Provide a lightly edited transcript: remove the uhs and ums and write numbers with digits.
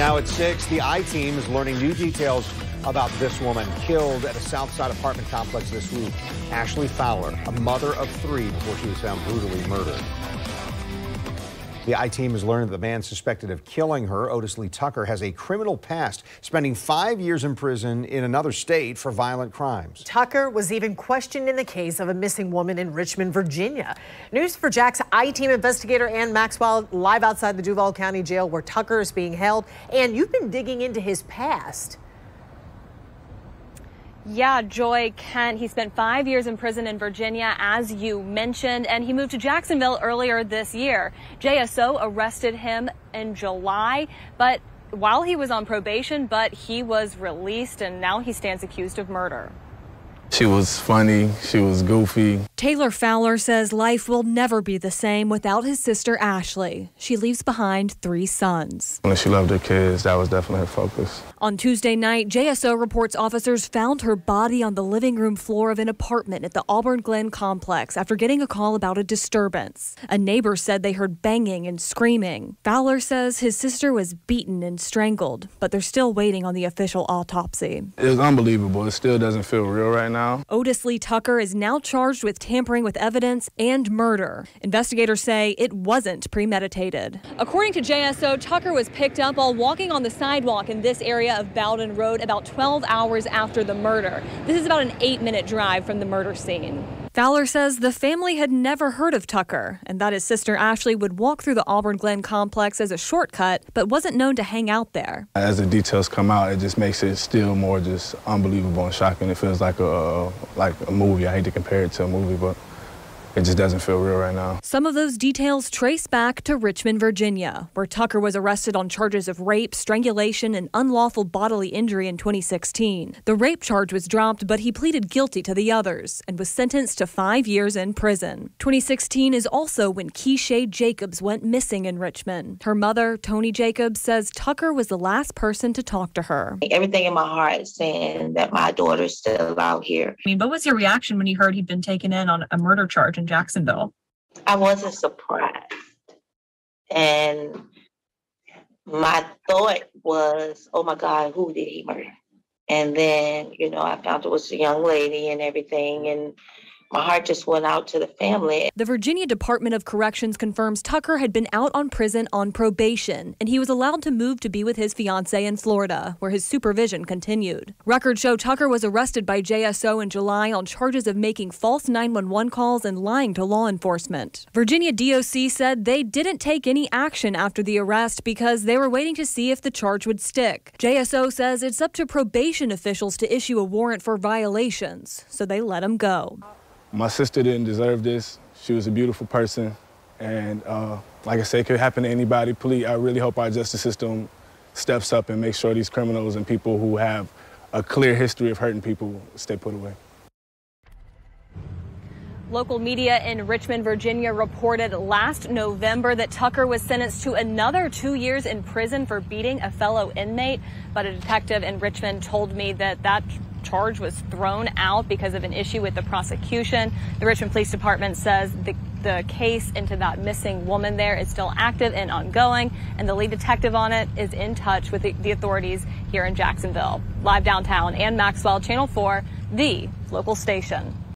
Now at 6, the I-Team is learning new details about this woman killed at a Southside apartment complex this week. Ashley Fowler, a mother of 3 before she was found brutally murdered. The I-Team has learned that the man suspected of killing her, Otis Lee Tucker, has a criminal past, spending 5 years in prison in another state for violent crimes. Tucker was even questioned in the case of a missing woman in Richmond, Virginia. News4Jack's I-Team investigator Ann Maxwell live outside the Duval County Jail where Tucker is being held. And you've been digging into his past. Yeah, Joy, Kent, he spent 5 years in prison in Virginia, as you mentioned, and he moved to Jacksonville earlier this year. JSO arrested him in July, but while he was on probation, but he was released, and now he stands accused of murder. She was funny, she was goofy. Taylor Fowler says life will never be the same without his sister Ashley. She leaves behind 3 sons. When she loved her kids, that was definitely her focus. On Tuesday night, JSO reports officers found her body on the living room floor of an apartment at the Auburn Glen complex after getting a call about a disturbance. A neighbor said they heard banging and screaming. Fowler says his sister was beaten and strangled, but they're still waiting on the official autopsy. It was unbelievable. It still doesn't feel real right now. Otis Lee Tucker is now charged with tampering with evidence and murder. Investigators say it wasn't premeditated. According to JSO, Tucker was picked up while walking on the sidewalk in this area of Bowden Road about 12 hours after the murder. This is about an 8-minute drive from the murder scene. Fowler says the family had never heard of Tucker and that his sister Ashley would walk through the Auburn Glen complex as a shortcut, but wasn't known to hang out there. As the details come out, it just makes it still more just unbelievable and shocking. It feels like a movie. I hate to compare it to a movie, but it just doesn't feel real right now. Some of those details trace back to Richmond, Virginia, where Tucker was arrested on charges of rape, strangulation, and unlawful bodily injury in 2016. The rape charge was dropped, but he pleaded guilty to the others and was sentenced to 5 years in prison. 2016 is also when Keisha Jacobs went missing in Richmond. Her mother, Tony Jacobs, says Tucker was the last person to talk to her. Everything in my heart is saying that my daughter's still out here. What was your reaction when you heard he'd been taken in on a murder charge in Jacksonville? I wasn't surprised. And my thought was, oh my God, who did he murder? And then, I found it was a young lady and everything. And my heart just went out to the family. The Virginia Department of Corrections confirms Tucker had been out on prison on probation, and he was allowed to move to be with his fiancée in Florida, where his supervision continued. Records show Tucker was arrested by JSO in July on charges of making false 911 calls and lying to law enforcement. Virginia DOC said they didn't take any action after the arrest because they were waiting to see if the charge would stick. JSO says it's up to probation officials to issue a warrant for violations, so they let him go. My sister didn't deserve this. She was a beautiful person. And like I said, it could happen to anybody. Please, I really hope our justice system steps up and makes sure these criminals and people who have a clear history of hurting people stay put away. Local media in Richmond, Virginia reported last November that Tucker was sentenced to another 2 years in prison for beating a fellow inmate. But a detective in Richmond told me that charge was thrown out because of an issue with the prosecution. The Richmond Police Department says the case into that missing woman there is still active and ongoing, and the lead detective on it is in touch with the authorities here in Jacksonville. Live downtown, Ann Maxwell, Channel 4, the local station.